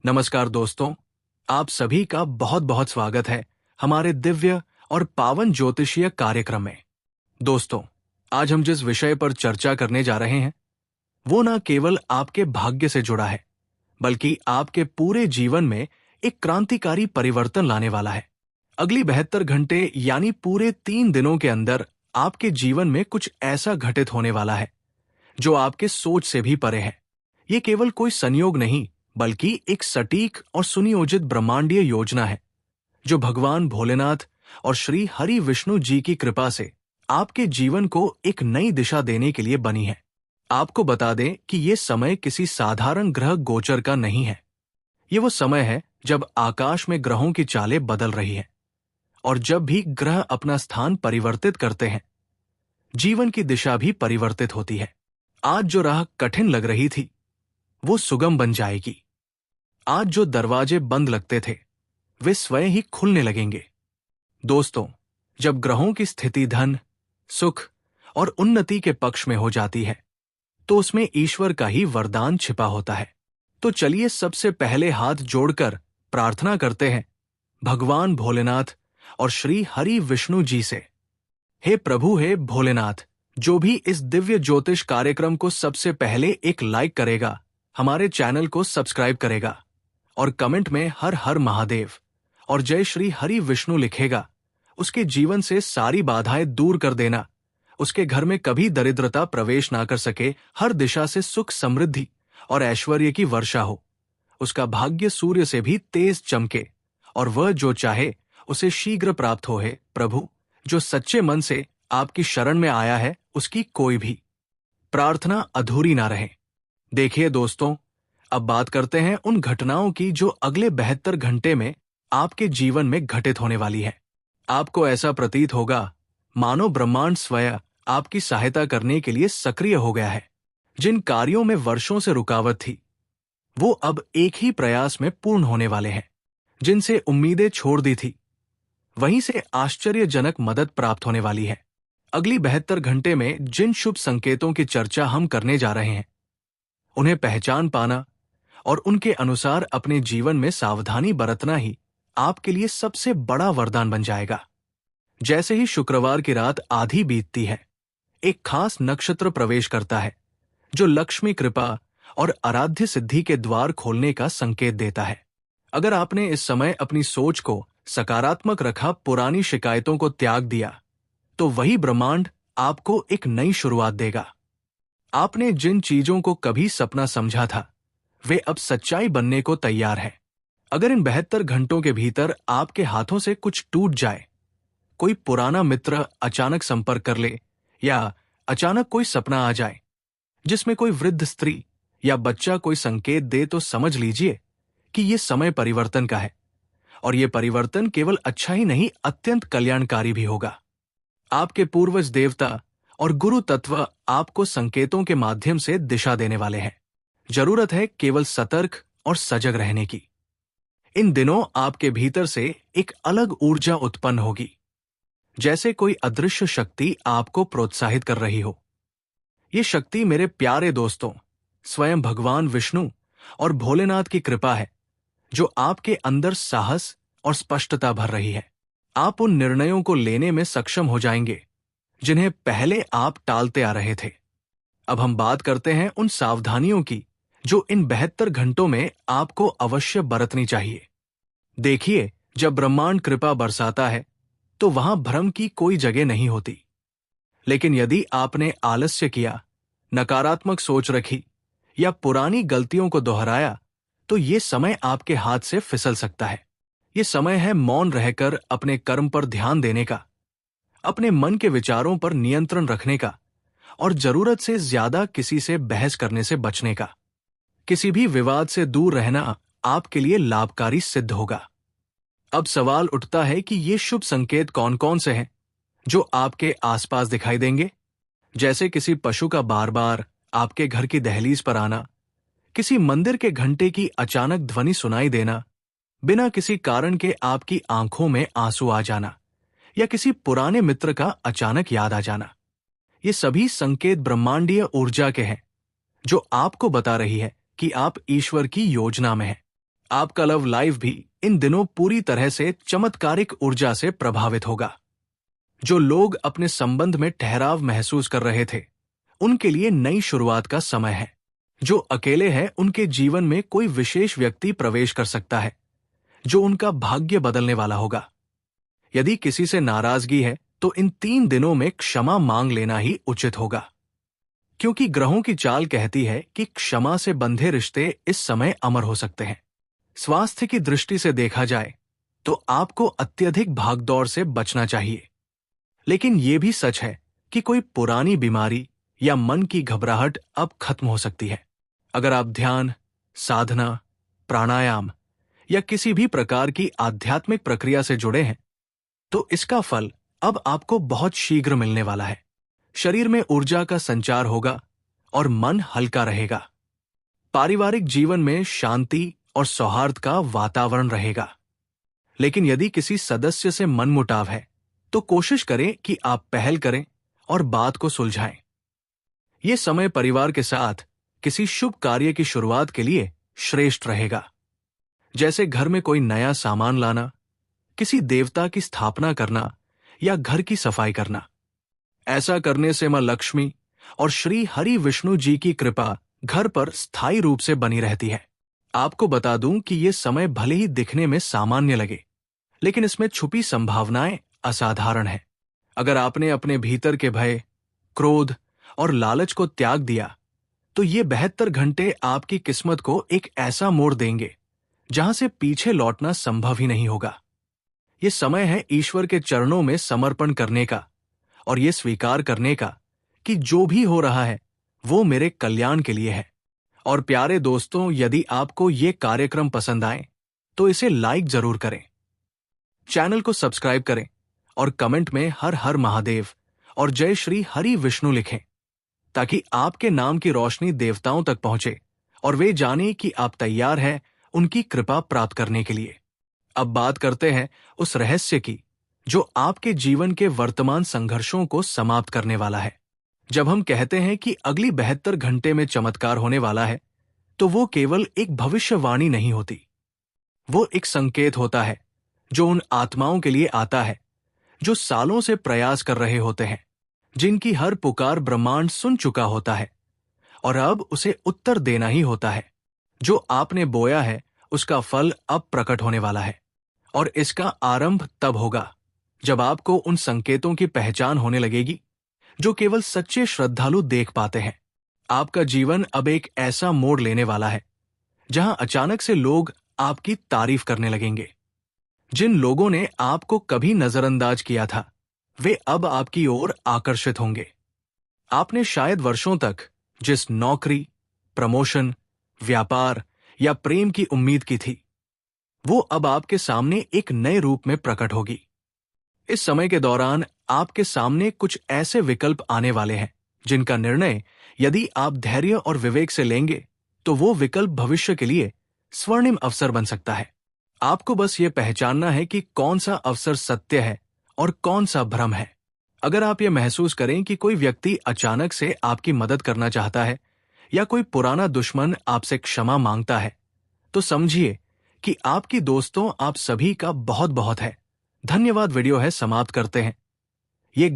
नमस्कार दोस्तों, आप सभी का बहुत बहुत स्वागत है हमारे दिव्य और पावन ज्योतिषीय कार्यक्रम में। दोस्तों, आज हम जिस विषय पर चर्चा करने जा रहे हैं वो न केवल आपके भाग्य से जुड़ा है, बल्कि आपके पूरे जीवन में एक क्रांतिकारी परिवर्तन लाने वाला है। अगली 72 घंटे यानी पूरे 3 दिनों के अंदर आपके जीवन में कुछ ऐसा घटित होने वाला है जो आपके सोच से भी परे है। ये केवल कोई संयोग नहीं, बल्कि एक सटीक और सुनियोजित ब्रह्मांडीय योजना है जो भगवान भोलेनाथ और श्री हरि विष्णु जी की कृपा से आपके जीवन को एक नई दिशा देने के लिए बनी है। आपको बता दें कि ये समय किसी साधारण ग्रह गोचर का नहीं है। ये वो समय है जब आकाश में ग्रहों की चालें बदल रही हैं, और जब भी ग्रह अपना स्थान परिवर्तित करते हैं, जीवन की दिशा भी परिवर्तित होती है। आज जो राह कठिन लग रही थी वो सुगम बन जाएगी। आज जो दरवाजे बंद लगते थे वे स्वयं ही खुलने लगेंगे। दोस्तों, जब ग्रहों की स्थिति धन, सुख और उन्नति के पक्ष में हो जाती है तो उसमें ईश्वर का ही वरदान छिपा होता है। तो चलिए सबसे पहले हाथ जोड़कर प्रार्थना करते हैं भगवान भोलेनाथ और श्री हरि विष्णु जी से। हे प्रभु, हे भोलेनाथ, जो भी इस दिव्य ज्योतिष कार्यक्रम को सबसे पहले एक लाइक करेगा, हमारे चैनल को सब्सक्राइब करेगा और कमेंट में हर हर महादेव और जय श्री हरि विष्णु लिखेगा, उसके जीवन से सारी बाधाएं दूर कर देना, उसके घर में कभी दरिद्रता प्रवेश ना कर सके, हर दिशा से सुख समृद्धि और ऐश्वर्य की वर्षा हो, उसका भाग्य सूर्य से भी तेज चमके और वह जो चाहे उसे शीघ्र प्राप्त हो। है प्रभु, जो सच्चे मन से आपकी शरण में आया है उसकी कोई भी प्रार्थना अधूरी ना रहे। देखिए दोस्तों, अब बात करते हैं उन घटनाओं की जो अगले 72 घंटे में आपके जीवन में घटित होने वाली है। आपको ऐसा प्रतीत होगा मानो ब्रह्मांड स्वयं आपकी सहायता करने के लिए सक्रिय हो गया है। जिन कार्यों में वर्षों से रुकावट थी वो अब एक ही प्रयास में पूर्ण होने वाले हैं। जिनसे उम्मीदें छोड़ दी थी वहीं से आश्चर्यजनक मदद प्राप्त होने वाली है। अगली 72 घंटे में जिन शुभ संकेतों की चर्चा हम करने जा रहे हैं उन्हें पहचान पाना और उनके अनुसार अपने जीवन में सावधानी बरतना ही आपके लिए सबसे बड़ा वरदान बन जाएगा। जैसे ही शुक्रवार की रात आधी बीतती है, एक खास नक्षत्र प्रवेश करता है जो लक्ष्मी कृपा और आराध्य सिद्धि के द्वार खोलने का संकेत देता है। अगर आपने इस समय अपनी सोच को सकारात्मक रखा, पुरानी शिकायतों को त्याग दिया, तो वही ब्रह्मांड आपको एक नई शुरुआत देगा। आपने जिन चीजों को कभी सपना समझा था वे अब सच्चाई बनने को तैयार है। अगर इन 72 घंटों के भीतर आपके हाथों से कुछ टूट जाए, कोई पुराना मित्र अचानक संपर्क कर ले या अचानक कोई सपना आ जाए जिसमें कोई वृद्ध स्त्री या बच्चा कोई संकेत दे, तो समझ लीजिए कि ये समय परिवर्तन का है, और ये परिवर्तन केवल अच्छा ही नहीं, अत्यंत कल्याणकारी भी होगा। आपके पूर्वज देवता और गुरु तत्व आपको संकेतों के माध्यम से दिशा देने वाले हैं। जरूरत है केवल सतर्क और सजग रहने की। इन दिनों आपके भीतर से एक अलग ऊर्जा उत्पन्न होगी, जैसे कोई अदृश्य शक्ति आपको प्रोत्साहित कर रही हो। ये शक्ति मेरे प्यारे दोस्तों स्वयं भगवान विष्णु और भोलेनाथ की कृपा है जो आपके अंदर साहस और स्पष्टता भर रही है। आप उन निर्णयों को लेने में सक्षम हो जाएंगे जिन्हें पहले आप टालते आ रहे थे। अब हम बात करते हैं उन सावधानियों की जो इन 72 घंटों में आपको अवश्य बरतनी चाहिए। देखिए, जब ब्रह्मांड कृपा बरसाता है तो वहां भ्रम की कोई जगह नहीं होती। लेकिन यदि आपने आलस्य किया, नकारात्मक सोच रखी या पुरानी गलतियों को दोहराया, तो ये समय आपके हाथ से फिसल सकता है। ये समय है मौन रहकर अपने कर्म पर ध्यान देने का, अपने मन के विचारों पर नियंत्रण रखने का और जरूरत से ज्यादा किसी से बहस करने से बचने का। किसी भी विवाद से दूर रहना आपके लिए लाभकारी सिद्ध होगा। अब सवाल उठता है कि ये शुभ संकेत कौन कौन से हैं जो आपके आसपास दिखाई देंगे। जैसे किसी पशु का बार बार आपके घर की दहलीज पर आना, किसी मंदिर के घंटे की अचानक ध्वनि सुनाई देना, बिना किसी कारण के आपकी आंखों में आंसू आ जाना या किसी पुराने मित्र का अचानक याद आ जाना। ये सभी संकेत ब्रह्मांडीय ऊर्जा के हैं जो आपको बता रही है कि आप ईश्वर की योजना में हैं। आपका लव लाइफ भी इन दिनों पूरी तरह से चमत्कारिक ऊर्जा से प्रभावित होगा। जो लोग अपने संबंध में ठहराव महसूस कर रहे थे, उनके लिए नई शुरुआत का समय है। जो अकेले हैं, उनके जीवन में कोई विशेष व्यक्ति प्रवेश कर सकता है जो उनका भाग्य बदलने वाला होगा। यदि किसी से नाराजगी है तो इन 3 दिनों में क्षमा मांग लेना ही उचित होगा, क्योंकि ग्रहों की चाल कहती है कि क्षमा से बंधे रिश्ते इस समय अमर हो सकते हैं। स्वास्थ्य की दृष्टि से देखा जाए तो आपको अत्यधिक भागदौड़ से बचना चाहिए, लेकिन यह भी सच है कि कोई पुरानी बीमारी या मन की घबराहट अब खत्म हो सकती है। अगर आप ध्यान, साधना, प्राणायाम या किसी भी प्रकार की आध्यात्मिक प्रक्रिया से जुड़े हैं, तो इसका फल अब आपको बहुत शीघ्र मिलने वाला है। शरीर में ऊर्जा का संचार होगा और मन हल्का रहेगा। पारिवारिक जीवन में शांति और सौहार्द का वातावरण रहेगा। लेकिन यदि किसी सदस्य से मनमुटाव है तो कोशिश करें कि आप पहल करें और बात को सुलझाएं। यह समय परिवार के साथ किसी शुभ कार्य की शुरुआत के लिए श्रेष्ठ रहेगा, जैसे घर में कोई नया सामान लाना, किसी देवता की स्थापना करना या घर की सफाई करना। ऐसा करने से मां लक्ष्मी और श्री हरि विष्णु जी की कृपा घर पर स्थायी रूप से बनी रहती है। आपको बता दूं कि यह समय भले ही दिखने में सामान्य लगे, लेकिन इसमें छुपी संभावनाएं असाधारण है। अगर आपने अपने भीतर के भय, क्रोध और लालच को त्याग दिया, तो ये 72 घंटे आपकी किस्मत को एक ऐसा मोड़ देंगे जहां से पीछे लौटना संभव ही नहीं होगा। ये समय है ईश्वर के चरणों में समर्पण करने का और ये स्वीकार करने का कि जो भी हो रहा है वो मेरे कल्याण के लिए है। और प्यारे दोस्तों, यदि आपको ये कार्यक्रम पसंद आए तो इसे लाइक जरूर करें, चैनल को सब्सक्राइब करें और कमेंट में हर हर महादेव और जय श्री हरि विष्णु लिखें, ताकि आपके नाम की रोशनी देवताओं तक पहुंचे और वे जाने कि आप तैयार हैं उनकी कृपा प्राप्त करने के लिए। अब बात करते हैं उस रहस्य की जो आपके जीवन के वर्तमान संघर्षों को समाप्त करने वाला है। जब हम कहते हैं कि अगली 72 घंटे में चमत्कार होने वाला है, तो वो केवल एक भविष्यवाणी नहीं होती। वो एक संकेत होता है जो उन आत्माओं के लिए आता है जो सालों से प्रयास कर रहे होते हैं, जिनकी हर पुकार ब्रह्मांड सुन चुका होता है और अब उसे उत्तर देना ही होता है। जो आपने बोया है उसका फल अब प्रकट होने वाला है, और इसका आरंभ तब होगा जब आपको उन संकेतों की पहचान होने लगेगी जो केवल सच्चे श्रद्धालु देख पाते हैं। आपका जीवन अब एक ऐसा मोड़ लेने वाला है जहां अचानक से लोग आपकी तारीफ करने लगेंगे। जिन लोगों ने आपको कभी नजरअंदाज किया था, वे अब आपकी ओर आकर्षित होंगे। आपने शायद वर्षों तक जिस नौकरी, प्रमोशन, व्यापार या प्रेम की उम्मीद की थी, वो अब आपके सामने एक नए रूप में प्रकट होगी। इस समय के दौरान आपके सामने कुछ ऐसे विकल्प आने वाले हैं जिनका निर्णय यदि आप धैर्य और विवेक से लेंगे तो वो विकल्प भविष्य के लिए स्वर्णिम अवसर बन सकता है। आपको बस ये पहचानना है कि कौन सा अवसर सत्य है और कौन सा भ्रम है। अगर आप ये महसूस करें कि कोई व्यक्ति अचानक से आपकी मदद करना चाहता है या कोई पुराना दुश्मन आपसे क्षमा मांगता है, तो समझिए कि आपकी दोस्तों आप सभी का बहुत बहुत है। धन्यवाद। वीडियो है समाप्त करते हैं। ये